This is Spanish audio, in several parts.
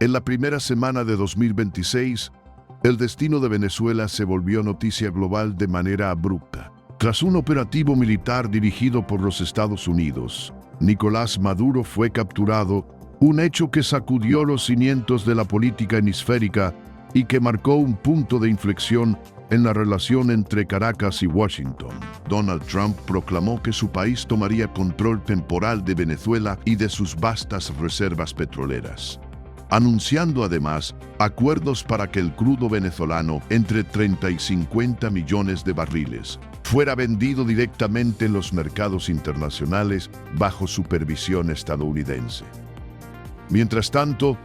En la primera semana de 2026, el destino de Venezuela se volvió noticia global de manera abrupta. Tras un operativo militar dirigido por los Estados Unidos, Nicolás Maduro fue capturado, un hecho que sacudió los cimientos de la política hemisférica y que marcó un punto de inflexión en la relación entre Caracas y Washington. Donald Trump proclamó que su país tomaría control temporal de Venezuela y de sus vastas reservas petroleras, anunciando además acuerdos para que el crudo venezolano, entre 30 y 50 millones de barriles, fuera vendido directamente en los mercados internacionales bajo supervisión estadounidense. Mientras tanto,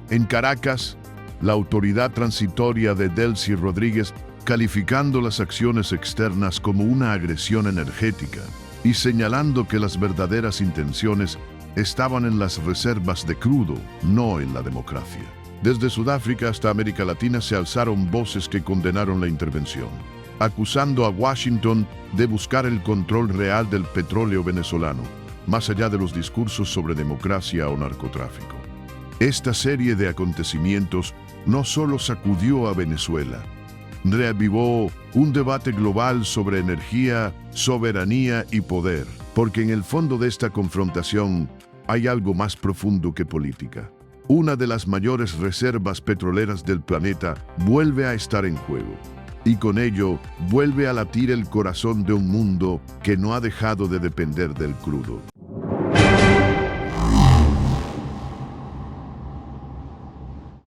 en Caracas, la autoridad transitoria de Delcy Rodríguez, calificando las acciones externas como una agresión energética y señalando que las verdaderas intenciones estaban en las reservas de crudo, no en la democracia. Desde Sudáfrica hasta América Latina se alzaron voces que condenaron la intervención, acusando a Washington de buscar el control real del petróleo venezolano, más allá de los discursos sobre democracia o narcotráfico. Esta serie de acontecimientos no solo sacudió a Venezuela, reavivó un debate global sobre energía, soberanía y poder, porque en el fondo de esta confrontación hay algo más profundo que política. Una de las mayores reservas petroleras del planeta vuelve a estar en juego, y con ello vuelve a latir el corazón de un mundo que no ha dejado de depender del crudo.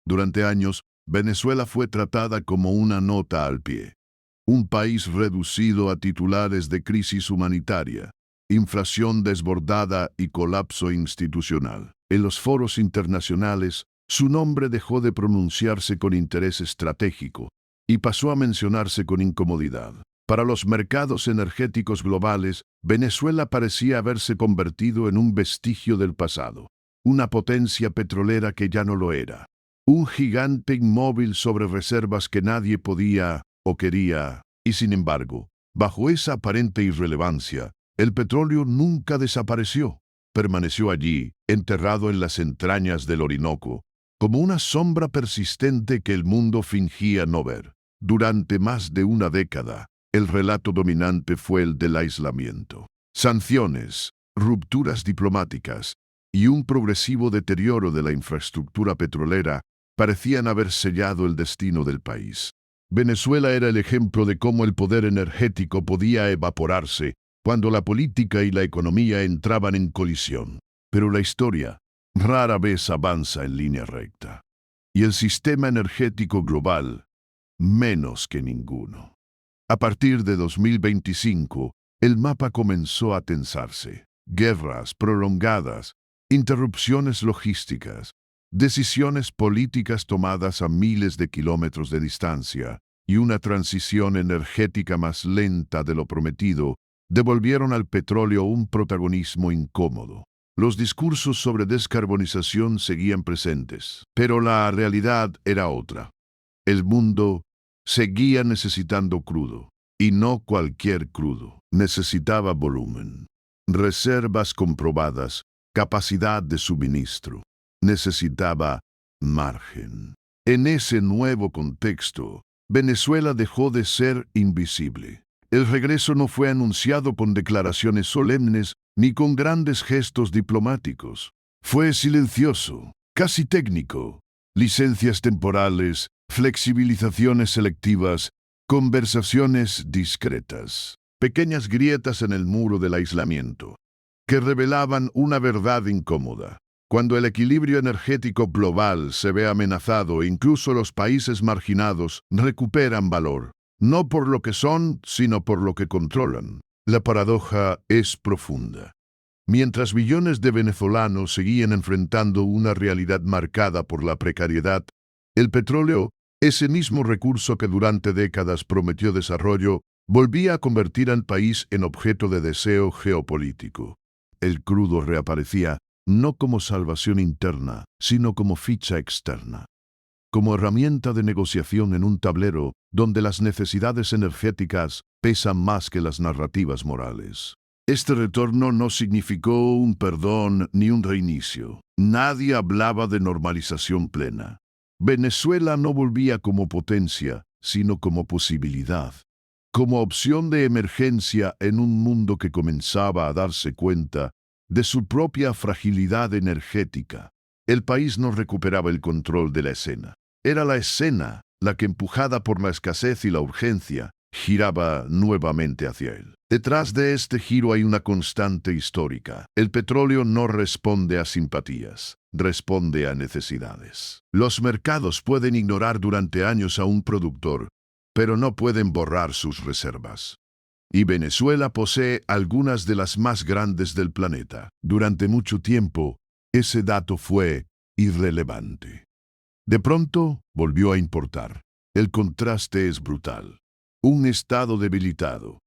Durante años, Venezuela fue tratada como una nota al pie, un país reducido a titulares de crisis humanitaria, inflación desbordada y colapso institucional. En los foros internacionales, su nombre dejó de pronunciarse con interés estratégico y pasó a mencionarse con incomodidad. Para los mercados energéticos globales, Venezuela parecía haberse convertido en un vestigio del pasado, una potencia petrolera que ya no lo era. Un gigante inmóvil sobre reservas que nadie podía o quería, y sin embargo, bajo esa aparente irrelevancia, el petróleo nunca desapareció. Permaneció allí, enterrado en las entrañas del Orinoco, como una sombra persistente que el mundo fingía no ver. Durante más de una década, el relato dominante fue el del aislamiento. Sanciones, rupturas diplomáticas y un progresivo deterioro de la infraestructura petrolera parecían haber sellado el destino del país. Venezuela era el ejemplo de cómo el poder energético podía evaporarse cuando la política y la economía entraban en colisión. Pero la historia rara vez avanza en línea recta. Y el sistema energético global, menos que ninguno. A partir de 2025, el mapa comenzó a tensarse. Guerras prolongadas, interrupciones logísticas, decisiones políticas tomadas a miles de kilómetros de distancia y una transición energética más lenta de lo prometido devolvieron al petróleo un protagonismo incómodo. Los discursos sobre descarbonización seguían presentes, pero la realidad era otra. El mundo seguía necesitando crudo, y no cualquier crudo. Necesitaba volumen, reservas comprobadas, capacidad de suministro. Necesitaba margen. En ese nuevo contexto, Venezuela dejó de ser invisible. El regreso no fue anunciado con declaraciones solemnes ni con grandes gestos diplomáticos. Fue silencioso, casi técnico. Licencias temporales, flexibilizaciones selectivas, conversaciones discretas. Pequeñas grietas en el muro del aislamiento, que revelaban una verdad incómoda. Cuando el equilibrio energético global se ve amenazado, incluso los países marginados recuperan valor, no por lo que son, sino por lo que controlan. La paradoja es profunda. Mientras millones de venezolanos seguían enfrentando una realidad marcada por la precariedad, el petróleo, ese mismo recurso que durante décadas prometió desarrollo, volvía a convertir al país en objeto de deseo geopolítico. El crudo reaparecía no como salvación interna, sino como ficha externa, como herramienta de negociación en un tablero donde las necesidades energéticas pesan más que las narrativas morales. Este retorno no significó un perdón ni un reinicio. Nadie hablaba de normalización plena. Venezuela no volvía como potencia, sino como posibilidad, como opción de emergencia en un mundo que comenzaba a darse cuenta de su propia fragilidad energética. El país no recuperaba el control de la escena. Era la escena la que, empujada por la escasez y la urgencia, giraba nuevamente hacia él. Detrás de este giro hay una constante histórica. El petróleo no responde a simpatías, responde a necesidades. Los mercados pueden ignorar durante años a un productor, pero no pueden borrar sus reservas. Y Venezuela posee algunas de las más grandes del planeta. Durante mucho tiempo, ese dato fue irrelevante. De pronto, volvió a importar. El contraste es brutal. Un Estado debilitado,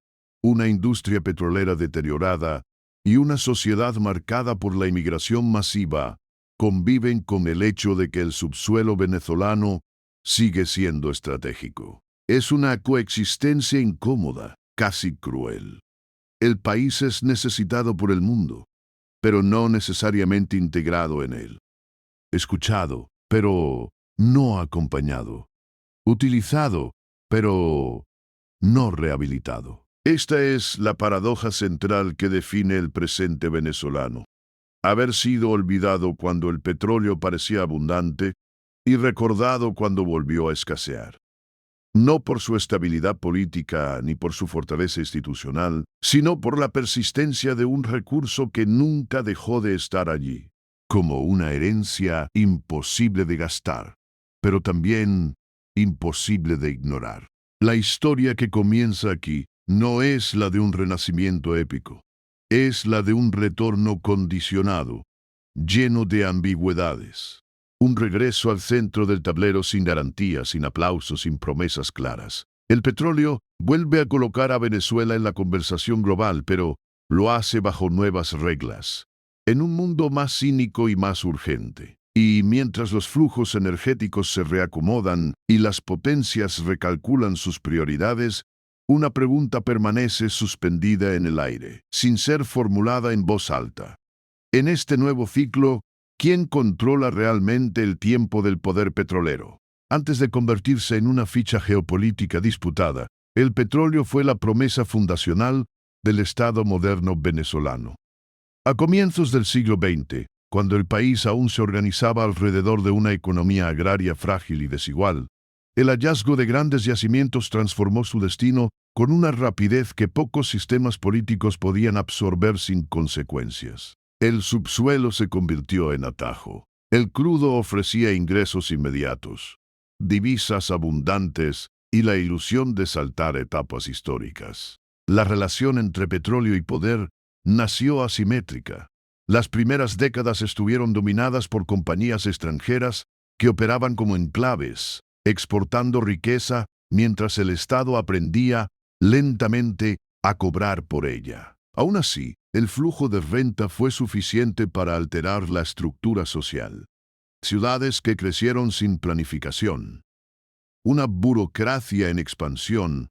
una industria petrolera deteriorada y una sociedad marcada por la inmigración masiva conviven con el hecho de que el subsuelo venezolano sigue siendo estratégico. Es una coexistencia incómoda, casi cruel. El país es necesitado por el mundo, pero no necesariamente integrado en él. Escuchado, pero no acompañado. Utilizado, pero no rehabilitado. Esta es la paradoja central que define el presente venezolano. Haber sido olvidado cuando el petróleo parecía abundante y recordado cuando volvió a escasear. No por su estabilidad política ni por su fortaleza institucional, sino por la persistencia de un recurso que nunca dejó de estar allí, como una herencia imposible de gastar, pero también imposible de ignorar. La historia que comienza aquí no es la de un renacimiento épico, es la de un retorno condicionado, lleno de ambigüedades. Un regreso al centro del tablero sin garantías, sin aplausos, sin promesas claras. El petróleo vuelve a colocar a Venezuela en la conversación global, pero lo hace bajo nuevas reglas, en un mundo más cínico y más urgente. Y mientras los flujos energéticos se reacomodan y las potencias recalculan sus prioridades, una pregunta permanece suspendida en el aire, sin ser formulada en voz alta. En este nuevo ciclo, ¿quién controla realmente el tiempo del poder petrolero? Antes de convertirse en una ficha geopolítica disputada, el petróleo fue la promesa fundacional del Estado moderno venezolano. A comienzos del siglo XX, cuando el país aún se organizaba alrededor de una economía agraria frágil y desigual, el hallazgo de grandes yacimientos transformó su destino con una rapidez que pocos sistemas políticos podían absorber sin consecuencias. El subsuelo se convirtió en atajo. El crudo ofrecía ingresos inmediatos, divisas abundantes y la ilusión de saltar etapas históricas. La relación entre petróleo y poder nació asimétrica. Las primeras décadas estuvieron dominadas por compañías extranjeras que operaban como enclaves, exportando riqueza mientras el Estado aprendía lentamente a cobrar por ella. Aún así, el flujo de renta fue suficiente para alterar la estructura social. Ciudades que crecieron sin planificación, una burocracia en expansión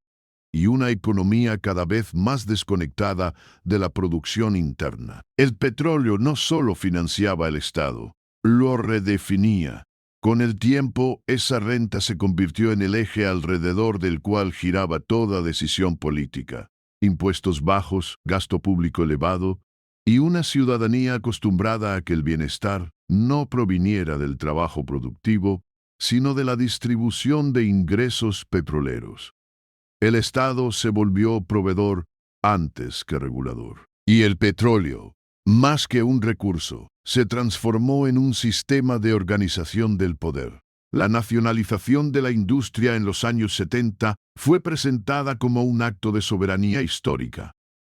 y una economía cada vez más desconectada de la producción interna. El petróleo no solo financiaba el Estado, lo redefinía. Con el tiempo, esa renta se convirtió en el eje alrededor del cual giraba toda decisión política. Impuestos bajos, gasto público elevado y una ciudadanía acostumbrada a que el bienestar no proviniera del trabajo productivo, sino de la distribución de ingresos petroleros. El Estado se volvió proveedor antes que regulador. Y el petróleo, más que un recurso, se transformó en un sistema de organización del poder. La nacionalización de la industria en los años 70 fue presentada como un acto de soberanía histórica.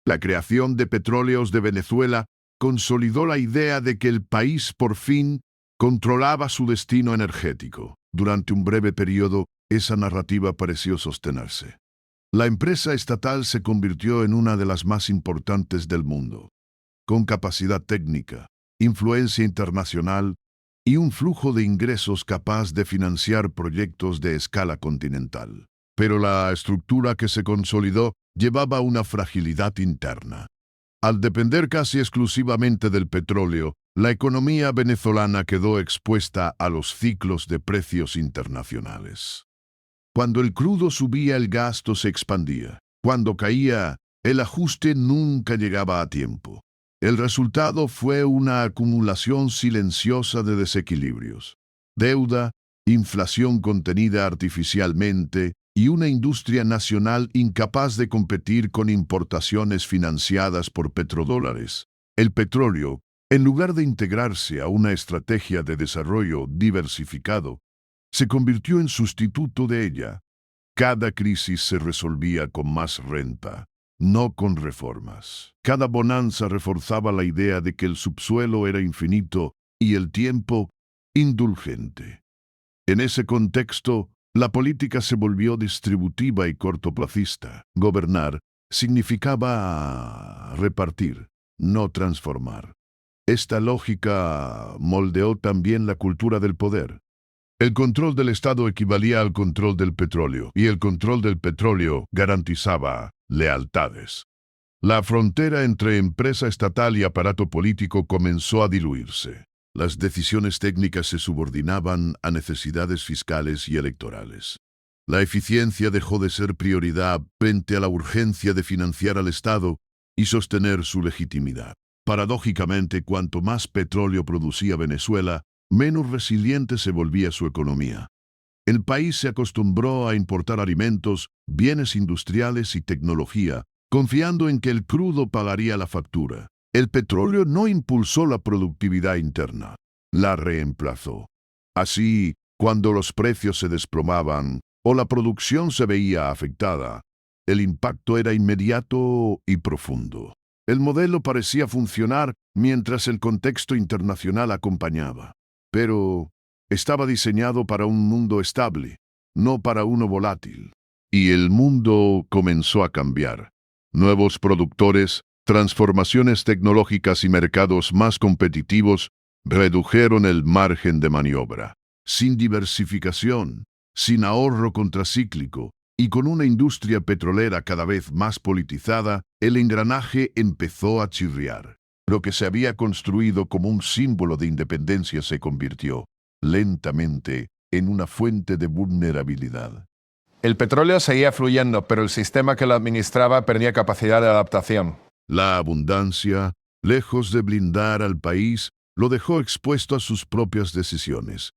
La creación de Petróleos de Venezuela consolidó la idea de que el país por fin controlaba su destino energético. Durante un breve periodo, esa narrativa pareció sostenerse. La empresa estatal se convirtió en una de las más importantes del mundo, con capacidad técnica, influencia internacional y un flujo de ingresos capaz de financiar proyectos de escala continental. Pero la estructura que se consolidó llevaba una fragilidad interna. Al depender casi exclusivamente del petróleo, la economía venezolana quedó expuesta a los ciclos de precios internacionales. Cuando el crudo subía, el gasto se expandía. Cuando caía, el ajuste nunca llegaba a tiempo. El resultado fue una acumulación silenciosa de desequilibrios. Deuda, inflación contenida artificialmente y una industria nacional incapaz de competir con importaciones financiadas por petrodólares. El petróleo, en lugar de integrarse a una estrategia de desarrollo diversificado, se convirtió en sustituto de ella. Cada crisis se resolvía con más renta, no con reformas. Cada bonanza reforzaba la idea de que el subsuelo era infinito y el tiempo indulgente. En ese contexto, la política se volvió distributiva y cortoplacista. Gobernar significaba repartir, no transformar. Esta lógica moldeó también la cultura del poder. El control del Estado equivalía al control del petróleo, y el control del petróleo garantizaba lealtades. La frontera entre empresa estatal y aparato político comenzó a diluirse. Las decisiones técnicas se subordinaban a necesidades fiscales y electorales. La eficiencia dejó de ser prioridad frente a la urgencia de financiar al Estado y sostener su legitimidad. Paradójicamente, cuanto más petróleo producía Venezuela, menos resiliente se volvía su economía. El país se acostumbró a importar alimentos, bienes industriales y tecnología, confiando en que el crudo pagaría la factura. El petróleo no impulsó la productividad interna, la reemplazó. Así, cuando los precios se desplomaban o la producción se veía afectada, el impacto era inmediato y profundo. El modelo parecía funcionar mientras el contexto internacional acompañaba. Pero estaba diseñado para un mundo estable, no para uno volátil. Y el mundo comenzó a cambiar. Nuevos productores, transformaciones tecnológicas y mercados más competitivos redujeron el margen de maniobra. Sin diversificación, sin ahorro contracíclico y con una industria petrolera cada vez más politizada, el engranaje empezó a chirriar. Lo que se había construido como un símbolo de independencia se convirtió, lentamente, en una fuente de vulnerabilidad. El petróleo seguía fluyendo, pero el sistema que lo administraba perdía capacidad de adaptación. La abundancia, lejos de blindar al país, lo dejó expuesto a sus propias decisiones.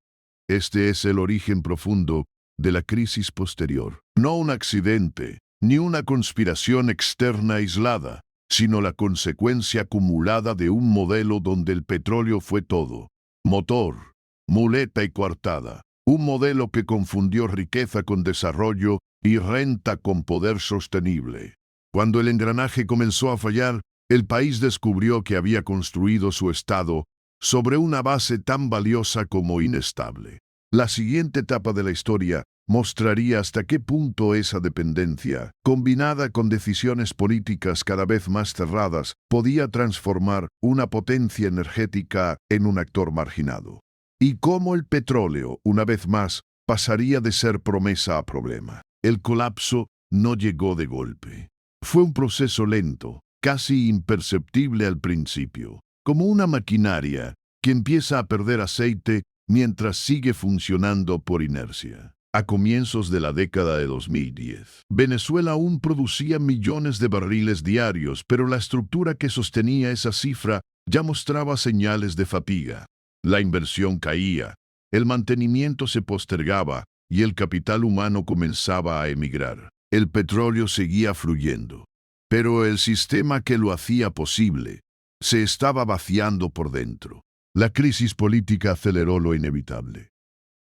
Este es el origen profundo de la crisis posterior. No un accidente, ni una conspiración externa aislada, sino la consecuencia acumulada de un modelo donde el petróleo fue todo. Motor, muleta y coartada. Un modelo que confundió riqueza con desarrollo y renta con poder sostenible. Cuando el engranaje comenzó a fallar, el país descubrió que había construido su Estado sobre una base tan valiosa como inestable. La siguiente etapa de la historia mostraría hasta qué punto esa dependencia, combinada con decisiones políticas cada vez más cerradas, podía transformar una potencia energética en un actor marginado. Y cómo el petróleo, una vez más, pasaría de ser promesa a problema. El colapso no llegó de golpe. Fue un proceso lento, casi imperceptible al principio, como una maquinaria que empieza a perder aceite mientras sigue funcionando por inercia. A comienzos de la década de 2010, Venezuela aún producía millones de barriles diarios, pero la estructura que sostenía esa cifra ya mostraba señales de fatiga. La inversión caía, el mantenimiento se postergaba y el capital humano comenzaba a emigrar. El petróleo seguía fluyendo, pero el sistema que lo hacía posible se estaba vaciando por dentro. La crisis política aceleró lo inevitable.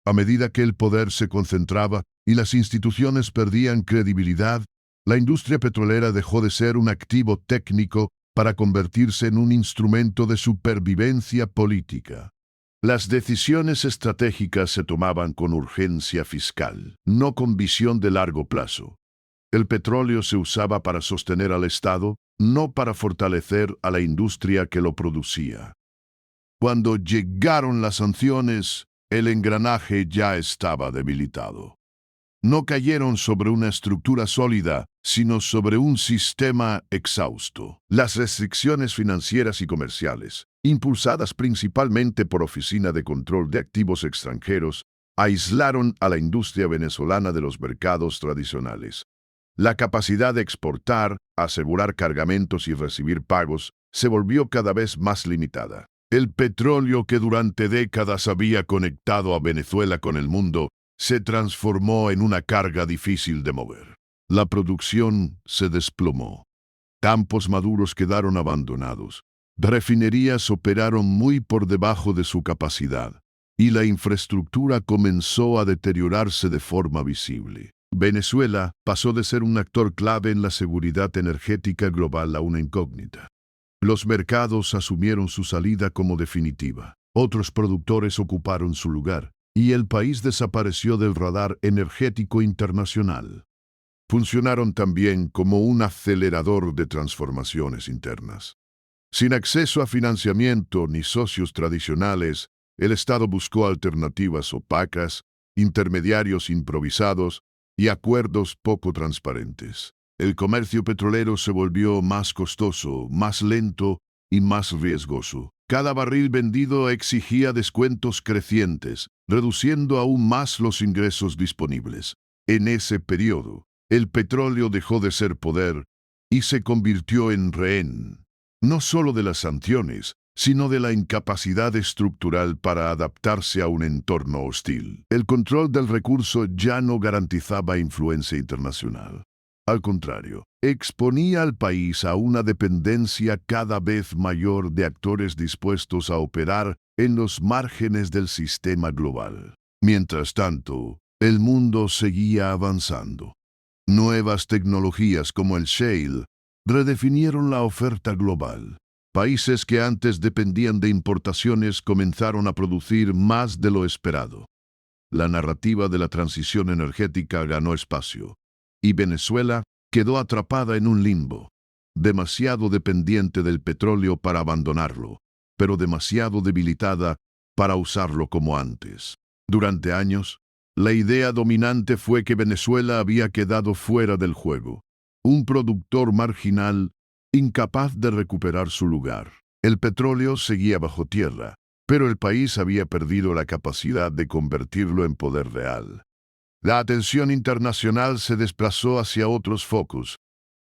A medida que el poder se concentraba y las instituciones perdían credibilidad, la industria petrolera dejó de ser un activo técnico para convertirse en un instrumento de supervivencia política. Las decisiones estratégicas se tomaban con urgencia fiscal, no con visión de largo plazo. El petróleo se usaba para sostener al Estado, no para fortalecer a la industria que lo producía. Cuando llegaron las sanciones, el engranaje ya estaba debilitado. no cayeron sobre una estructura sólida, sino sobre un sistema exhausto. Las restricciones financieras y comerciales, impulsadas principalmente por Oficina de Control de Activos Extranjeros, aislaron a la industria venezolana de los mercados tradicionales. La capacidad de exportar, asegurar cargamentos y recibir pagos se volvió cada vez más limitada. El petróleo que durante décadas había conectado a Venezuela con el mundo se transformó en una carga difícil de mover. La producción se desplomó. Campos maduros quedaron abandonados. Refinerías operaron muy por debajo de su capacidad y la infraestructura comenzó a deteriorarse de forma visible. Venezuela pasó de ser un actor clave en la seguridad energética global a una incógnita. Los mercados asumieron su salida como definitiva. Otros productores ocuparon su lugar y el país desapareció del radar energético internacional. Funcionaron también como un acelerador de transformaciones internas. Sin acceso a financiamiento ni socios tradicionales, el Estado buscó alternativas opacas, intermediarios improvisados y acuerdos poco transparentes. El comercio petrolero se volvió más costoso, más lento y más riesgoso. Cada barril vendido exigía descuentos crecientes, reduciendo aún más los ingresos disponibles. En ese periodo, el petróleo dejó de ser poder y se convirtió en rehén, no solo de las sanciones, sino de la incapacidad estructural para adaptarse a un entorno hostil. El control del recurso ya no garantizaba influencia internacional. Al contrario, exponía al país a una dependencia cada vez mayor de actores dispuestos a operar en los márgenes del sistema global. Mientras tanto, el mundo seguía avanzando. Nuevas tecnologías como el shale redefinieron la oferta global. Países que antes dependían de importaciones comenzaron a producir más de lo esperado. La narrativa de la transición energética ganó espacio, y Venezuela quedó atrapada en un limbo, demasiado dependiente del petróleo para abandonarlo, pero demasiado debilitada para usarlo como antes. Durante años, la idea dominante fue que Venezuela había quedado fuera del juego, un productor marginal incapaz de recuperar su lugar. El petróleo seguía bajo tierra, pero el país había perdido la capacidad de convertirlo en poder real. La atención internacional se desplazó hacia otros focos,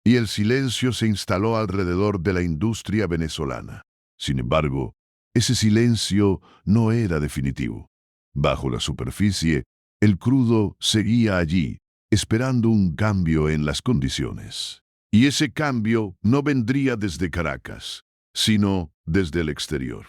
y el silencio se instaló alrededor de la industria venezolana. Sin embargo, ese silencio no era definitivo. Bajo la superficie, el crudo seguía allí, esperando un cambio en las condiciones. Y ese cambio no vendría desde Caracas, sino desde el exterior.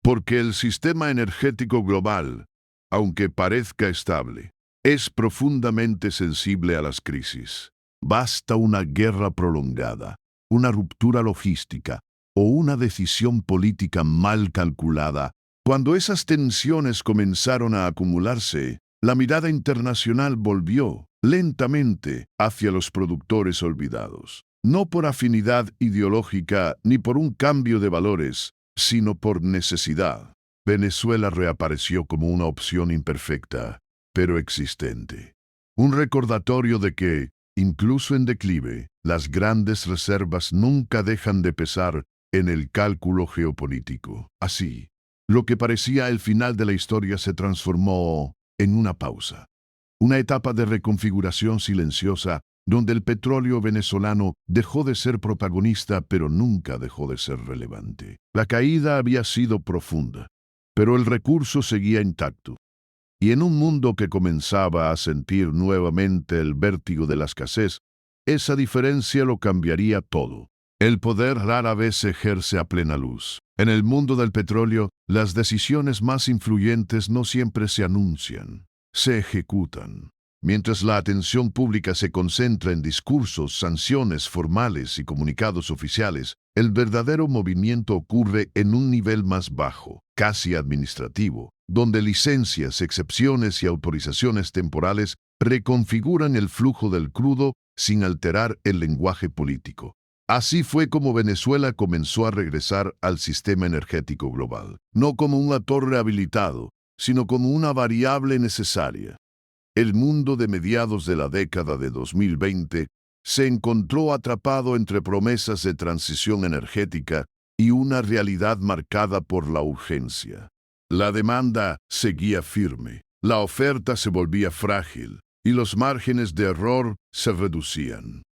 Porque el sistema energético global, aunque parezca estable, es profundamente sensible a las crisis. Basta una guerra prolongada, una ruptura logística o una decisión política mal calculada. Cuando esas tensiones comenzaron a acumularse, la mirada internacional volvió lentamente hacia los productores olvidados. No por afinidad ideológica ni por un cambio de valores, sino por necesidad. Venezuela reapareció como una opción imperfecta, pero existente. Un recordatorio de que, incluso en declive, las grandes reservas nunca dejan de pesar en el cálculo geopolítico. Así, lo que parecía el final de la historia se transformó en una pausa. Una etapa de reconfiguración silenciosa donde el petróleo venezolano dejó de ser protagonista pero nunca dejó de ser relevante. La caída había sido profunda, pero el recurso seguía intacto. Y en un mundo que comenzaba a sentir nuevamente el vértigo de la escasez, esa diferencia lo cambiaría todo. El poder rara vez se ejerce a plena luz. En el mundo del petróleo, las decisiones más influyentes no siempre se anuncian, se ejecutan. Mientras la atención pública se concentra en discursos, sanciones formales y comunicados oficiales, el verdadero movimiento ocurre en un nivel más bajo, casi administrativo, donde licencias, excepciones y autorizaciones temporales reconfiguran el flujo del crudo sin alterar el lenguaje político. Así fue como Venezuela comenzó a regresar al sistema energético global, no como un actor rehabilitado, sino como una variable necesaria. El mundo de mediados de la década de 2020 se encontró atrapado entre promesas de transición energética y una realidad marcada por la urgencia. La demanda seguía firme, la oferta se volvía frágil y los márgenes de error se reducían.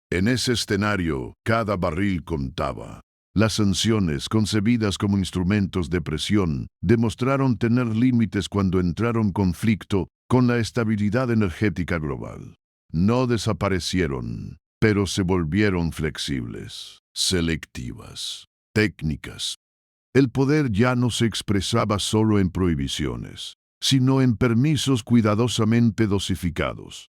En ese escenario, cada barril contaba. Las sanciones, concebidas como instrumentos de presión, demostraron tener límites cuando entraron en conflicto con la estabilidad energética global. No desaparecieron, pero se volvieron flexibles, selectivas, técnicas. El poder ya no se expresaba solo en prohibiciones, sino en permisos cuidadosamente dosificados.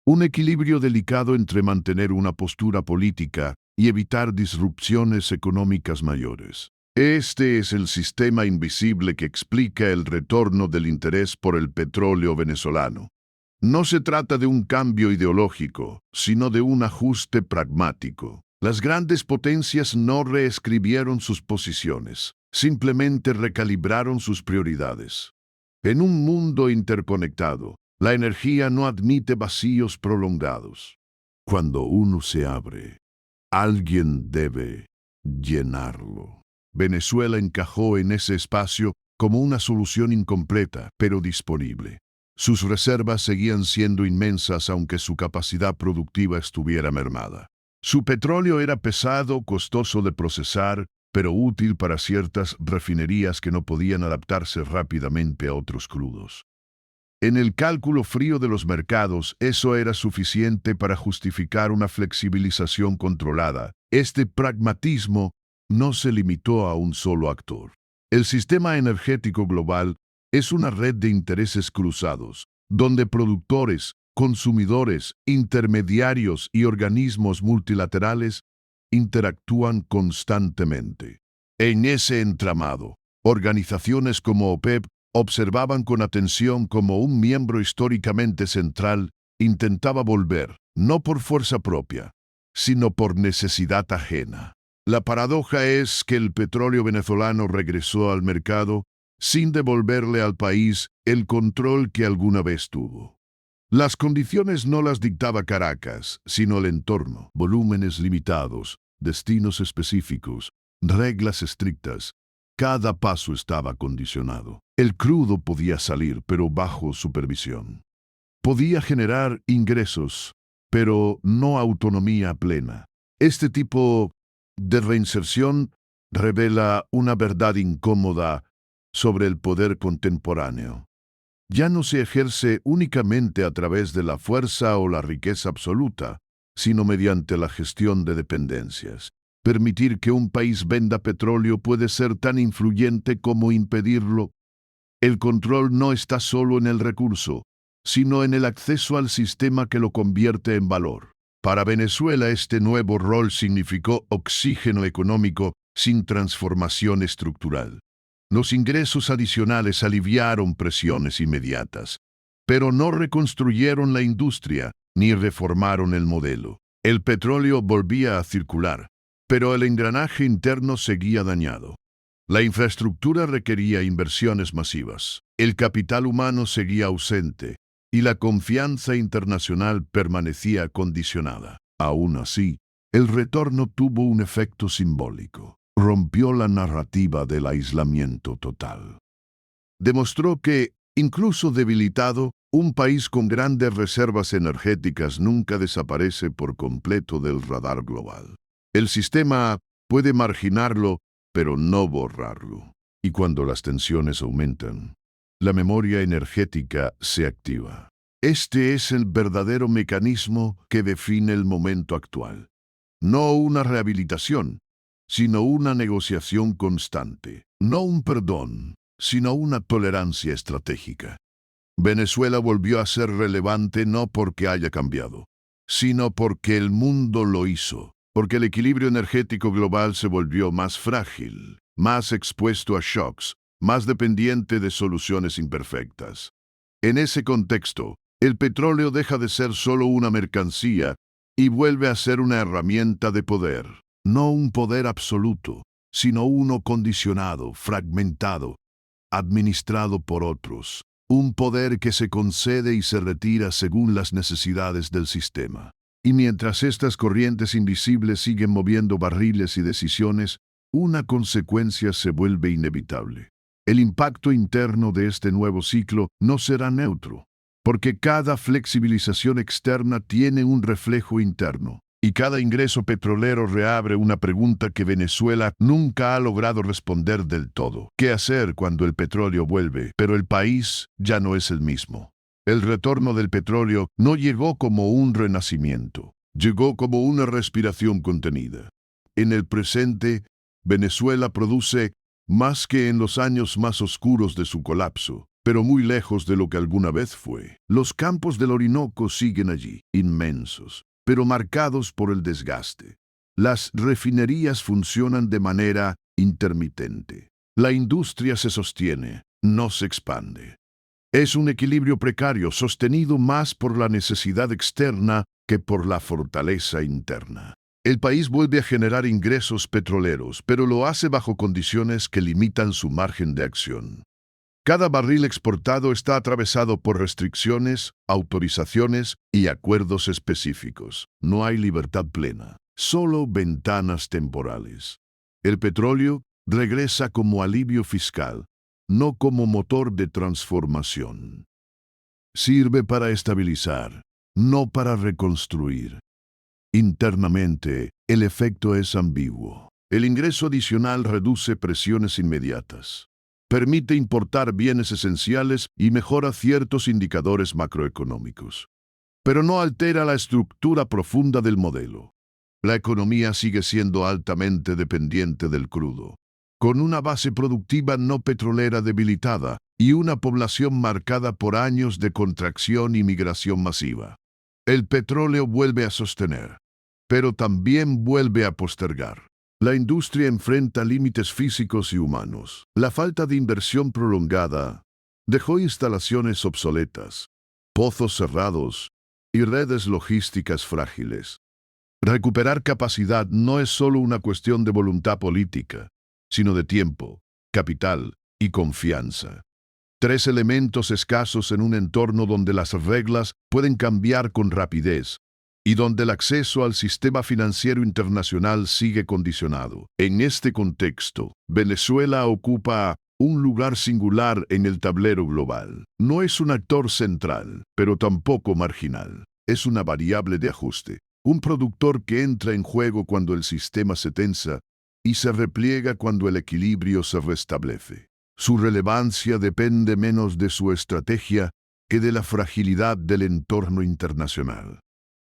Un equilibrio delicado entre mantener una postura política y evitar disrupciones económicas mayores. Este es el sistema invisible que explica el retorno del interés por el petróleo venezolano. No se trata de un cambio ideológico, sino de un ajuste pragmático. Las grandes potencias no reescribieron sus posiciones, simplemente recalibraron sus prioridades. En un mundo interconectado, la energía no admite vacíos prolongados. Cuando uno se abre, alguien debe llenarlo. Venezuela encajó en ese espacio como una solución incompleta, pero disponible. Sus reservas seguían siendo inmensas aunque su capacidad productiva estuviera mermada. Su petróleo era pesado, costoso de procesar, pero útil para ciertas refinerías que no podían adaptarse rápidamente a otros crudos. En el cálculo frío de los mercados, eso era suficiente para justificar una flexibilización controlada. Este pragmatismo no se limitó a un solo actor. El sistema energético global es una red de intereses cruzados, donde productores, consumidores, intermediarios y organismos multilaterales interactúan constantemente. En ese entramado, organizaciones como OPEP observaban con atención cómo un miembro históricamente central intentaba volver, no por fuerza propia, sino por necesidad ajena. La paradoja es que el petróleo venezolano regresó al mercado sin devolverle al país el control que alguna vez tuvo. Las condiciones no las dictaba Caracas, sino el entorno, volúmenes limitados, destinos específicos, reglas estrictas. Cada paso estaba condicionado. El crudo podía salir, pero bajo supervisión. Podía generar ingresos, pero no autonomía plena. Este tipo de reinserción revela una verdad incómoda sobre el poder contemporáneo. Ya no se ejerce únicamente a través de la fuerza o la riqueza absoluta, sino mediante la gestión de dependencias. Permitir que un país venda petróleo puede ser tan influyente como impedirlo. El control no está solo en el recurso, sino en el acceso al sistema que lo convierte en valor. Para Venezuela este nuevo rol significó oxígeno económico sin transformación estructural. Los ingresos adicionales aliviaron presiones inmediatas, pero no reconstruyeron la industria ni reformaron el modelo. El petróleo volvía a circular, pero el engranaje interno seguía dañado. La infraestructura requería inversiones masivas, el capital humano seguía ausente y la confianza internacional permanecía condicionada. Aún así, el retorno tuvo un efecto simbólico. Rompió la narrativa del aislamiento total. Demostró que, incluso debilitado, un país con grandes reservas energéticas nunca desaparece por completo del radar global. El sistema puede marginarlo, pero no borrarlo. Y cuando las tensiones aumentan, la memoria energética se activa. Este es el verdadero mecanismo que define el momento actual. No una rehabilitación, sino una negociación constante. No un perdón, sino una tolerancia estratégica. Venezuela volvió a ser relevante no porque haya cambiado, sino porque el mundo lo hizo, porque el equilibrio energético global se volvió más frágil, más expuesto a shocks, más dependiente de soluciones imperfectas. En ese contexto, el petróleo deja de ser solo una mercancía y vuelve a ser una herramienta de poder. No un poder absoluto, sino uno condicionado, fragmentado, administrado por otros. un poder que se concede y se retira según las necesidades del sistema. Y mientras estas corrientes invisibles siguen moviendo barriles y decisiones, una consecuencia se vuelve inevitable. El impacto interno de este nuevo ciclo no será neutro, porque cada flexibilización externa tiene un reflejo interno, y cada ingreso petrolero reabre una pregunta que Venezuela nunca ha logrado responder del todo. ¿Qué hacer cuando el petróleo vuelve, pero el país ya no es el mismo? El retorno del petróleo no llegó como un renacimiento, llegó como una respiración contenida. En el presente, Venezuela produce más que en los años más oscuros de su colapso, pero muy lejos de lo que alguna vez fue. Los campos del Orinoco siguen allí, inmensos, pero marcados por el desgaste. Las refinerías funcionan de manera intermitente. La industria se sostiene, no se expande. Es un equilibrio precario, sostenido más por la necesidad externa que por la fortaleza interna. El país vuelve a generar ingresos petroleros, pero lo hace bajo condiciones que limitan su margen de acción. Cada barril exportado está atravesado por restricciones, autorizaciones y acuerdos específicos. No hay libertad plena, solo ventanas temporales. El petróleo regresa como alivio fiscal, no como motor de transformación. Sirve para estabilizar, no para reconstruir. Internamente, el efecto es ambiguo. El ingreso adicional reduce presiones inmediatas. Permite importar bienes esenciales y mejora ciertos indicadores macroeconómicos. Pero no altera la estructura profunda del modelo. La economía sigue siendo altamente dependiente del crudo, con una base productiva no petrolera debilitada y una población marcada por años de contracción y migración masiva. El petróleo vuelve a sostener, pero también vuelve a postergar. La industria enfrenta límites físicos y humanos. La falta de inversión prolongada dejó instalaciones obsoletas, pozos cerrados y redes logísticas frágiles. Recuperar capacidad no es solo una cuestión de voluntad política, sino de tiempo, capital y confianza. Tres elementos escasos en un entorno donde las reglas pueden cambiar con rapidez y donde el acceso al sistema financiero internacional sigue condicionado. En este contexto, Venezuela ocupa un lugar singular en el tablero global. No es un actor central, pero tampoco marginal. Es una variable de ajuste, un productor que entra en juego cuando el sistema se tensa y se repliega cuando el equilibrio se restablece. Su relevancia depende menos de su estrategia que de la fragilidad del entorno internacional.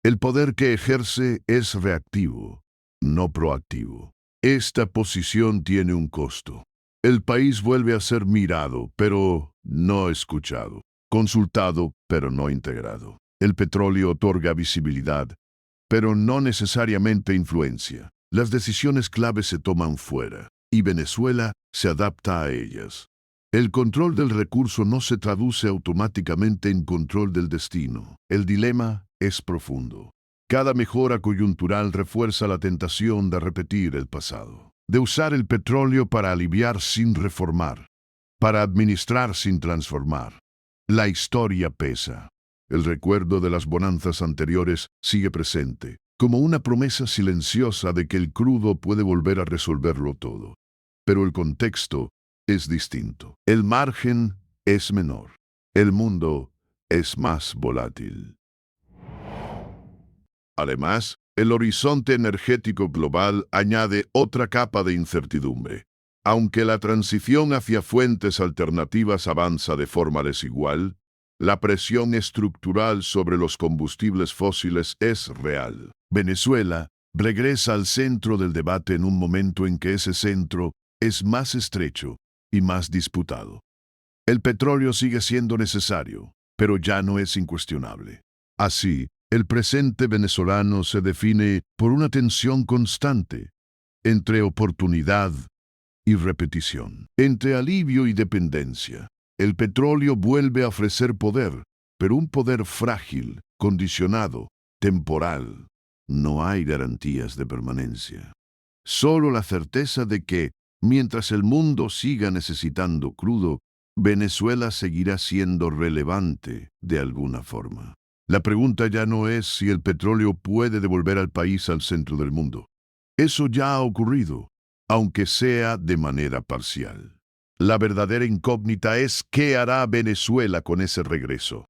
El poder que ejerce es reactivo, no proactivo. Esta posición tiene un costo. El país vuelve a ser mirado, pero no escuchado. Consultado, pero no integrado. El petróleo otorga visibilidad, pero no necesariamente influencia. Las decisiones clave se toman fuera, y Venezuela se adapta a ellas. El control del recurso no se traduce automáticamente en control del destino. El dilema es profundo. Cada mejora coyuntural refuerza la tentación de repetir el pasado, de usar el petróleo para aliviar sin reformar, para administrar sin transformar. La historia pesa. El recuerdo de las bonanzas anteriores sigue presente, como una promesa silenciosa de que el crudo puede volver a resolverlo todo. Pero el contexto es distinto. El margen es menor. El mundo es más volátil. Además, el horizonte energético global añade otra capa de incertidumbre. Aunque la transición hacia fuentes alternativas avanza de forma desigual, la presión estructural sobre los combustibles fósiles es real. Venezuela regresa al centro del debate en un momento en que ese centro es más estrecho y más disputado. El petróleo sigue siendo necesario, pero ya no es incuestionable. Así, el presente venezolano se define por una tensión constante entre oportunidad y repetición, entre alivio y dependencia. El petróleo vuelve a ofrecer poder, pero un poder frágil, condicionado, temporal. No hay garantías de permanencia. Solo la certeza de que, mientras el mundo siga necesitando crudo, Venezuela seguirá siendo relevante de alguna forma. La pregunta ya no es si el petróleo puede devolver al país al centro del mundo. Eso ya ha ocurrido, aunque sea de manera parcial. La verdadera incógnita es qué hará Venezuela con ese regreso.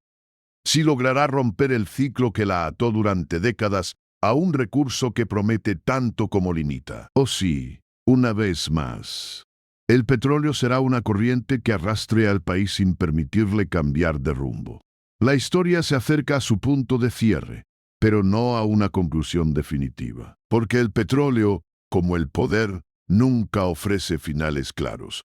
Si logrará romper el ciclo que la ató durante décadas a un recurso que promete tanto como limita. O si, una vez más, el petróleo será una corriente que arrastre al país sin permitirle cambiar de rumbo. La historia se acerca a su punto de cierre, pero no a una conclusión definitiva, porque el petróleo, como el poder, nunca ofrece finales claros,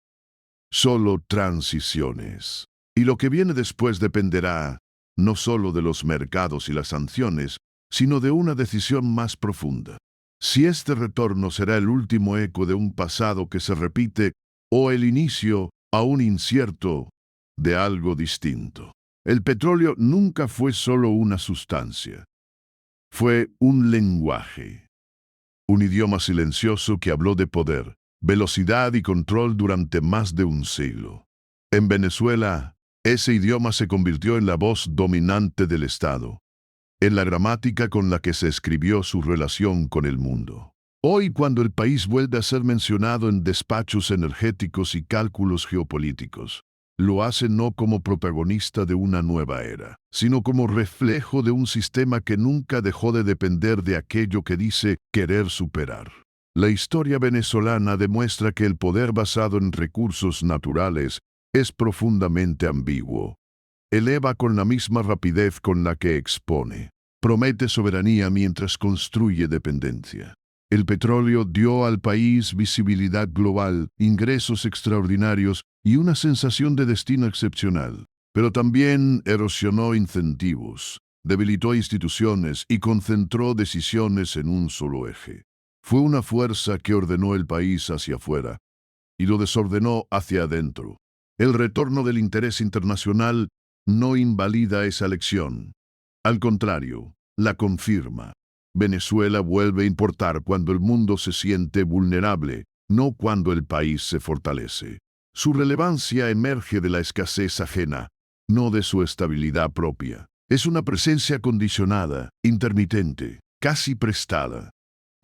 solo transiciones. Y lo que viene después dependerá no solo de los mercados y las sanciones, sino de una decisión más profunda. Si este retorno será el último eco de un pasado que se repite o el inicio, aún incierto, de algo distinto. El petróleo nunca fue solo una sustancia. Fue un lenguaje, un idioma silencioso que habló de poder, velocidad y control durante más de un siglo. En Venezuela, ese idioma se convirtió en la voz dominante del Estado, en la gramática con la que se escribió su relación con el mundo. Hoy, cuando el país vuelve a ser mencionado en despachos energéticos y cálculos geopolíticos, lo hace no como protagonista de una nueva era, sino como reflejo de un sistema que nunca dejó de depender de aquello que dice querer superar. La historia venezolana demuestra que el poder basado en recursos naturales es profundamente ambiguo. Eleva con la misma rapidez con la que expone. Promete soberanía mientras construye dependencia. El petróleo dio al país visibilidad global, ingresos extraordinarios y una sensación de destino excepcional, pero también erosionó incentivos, debilitó instituciones y concentró decisiones en un solo eje. Fue una fuerza que ordenó el país hacia afuera y lo desordenó hacia adentro. El retorno del interés internacional no invalida esa lección. Al contrario, la confirma. Venezuela vuelve a importar cuando el mundo se siente vulnerable, no cuando el país se fortalece. Su relevancia emerge de la escasez ajena, no de su estabilidad propia. Es una presencia condicionada, intermitente, casi prestada.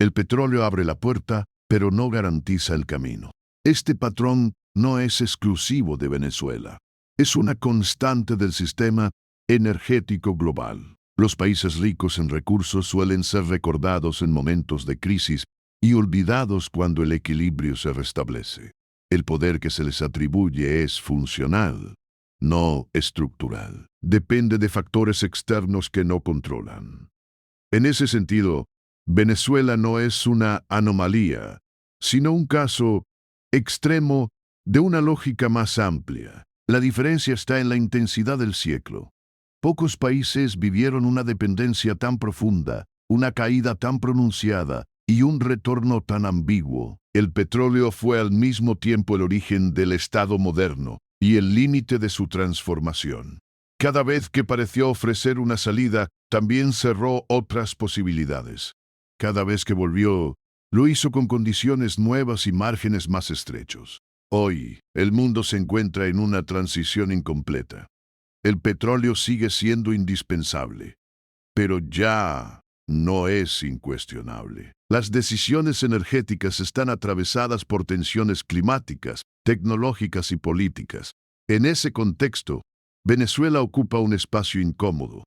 El petróleo abre la puerta, pero no garantiza el camino. Este patrón no es exclusivo de Venezuela. Es una constante del sistema energético global. Los países ricos en recursos suelen ser recordados en momentos de crisis y olvidados cuando el equilibrio se restablece. El poder que se les atribuye es funcional, no estructural. Depende de factores externos que no controlan. En ese sentido, Venezuela no es una anomalía, sino un caso extremo de una lógica más amplia. La diferencia está en la intensidad del ciclo. Pocos países vivieron una dependencia tan profunda, una caída tan pronunciada y un retorno tan ambiguo. El petróleo fue al mismo tiempo el origen del Estado moderno y el límite de su transformación. Cada vez que pareció ofrecer una salida, también cerró otras posibilidades. Cada vez que volvió, lo hizo con condiciones nuevas y márgenes más estrechos. Hoy, el mundo se encuentra en una transición incompleta. El petróleo sigue siendo indispensable, pero ya no es incuestionable. Las decisiones energéticas están atravesadas por tensiones climáticas, tecnológicas y políticas. En ese contexto, Venezuela ocupa un espacio incómodo,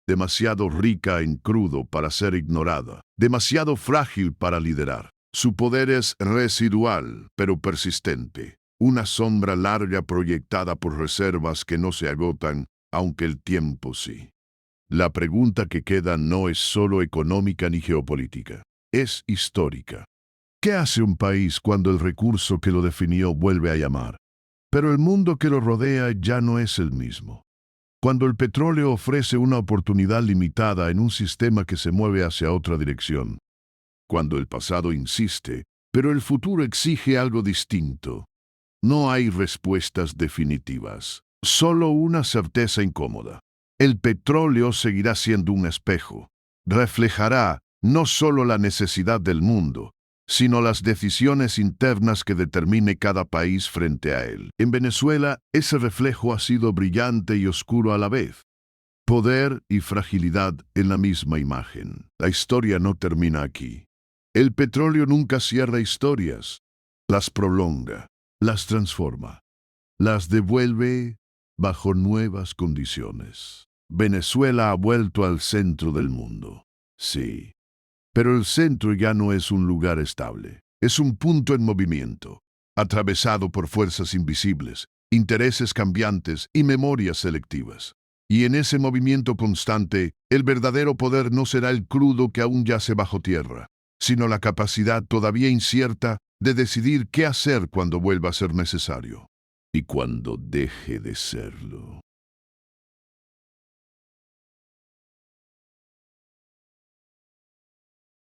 demasiado rica en crudo para ser ignorada, demasiado frágil para liderar. Su poder es residual, pero persistente. Una sombra larga proyectada por reservas que no se agotan, aunque el tiempo sí. La pregunta que queda no es solo económica ni geopolítica, es histórica. ¿Qué hace un país cuando el recurso que lo definió vuelve a llamar? Pero el mundo que lo rodea ya no es el mismo. Cuando el petróleo ofrece una oportunidad limitada en un sistema que se mueve hacia otra dirección. Cuando el pasado insiste, pero el futuro exige algo distinto. No hay respuestas definitivas, solo una certeza incómoda. El petróleo seguirá siendo un espejo. Reflejará no solo la necesidad del mundo, sino las decisiones internas que determine cada país frente a él. En Venezuela, ese reflejo ha sido brillante y oscuro a la vez. Poder y fragilidad en la misma imagen. La historia no termina aquí. El petróleo nunca cierra historias, las prolonga, las transforma, las devuelve bajo nuevas condiciones. Venezuela ha vuelto al centro del mundo. Sí, pero el centro ya no es un lugar estable. Es un punto en movimiento, atravesado por fuerzas invisibles, intereses cambiantes y memorias selectivas. Y en ese movimiento constante, el verdadero poder no será el crudo que aún yace bajo tierra, sino la capacidad todavía incierta de decidir qué hacer cuando vuelva a ser necesario y cuando deje de serlo.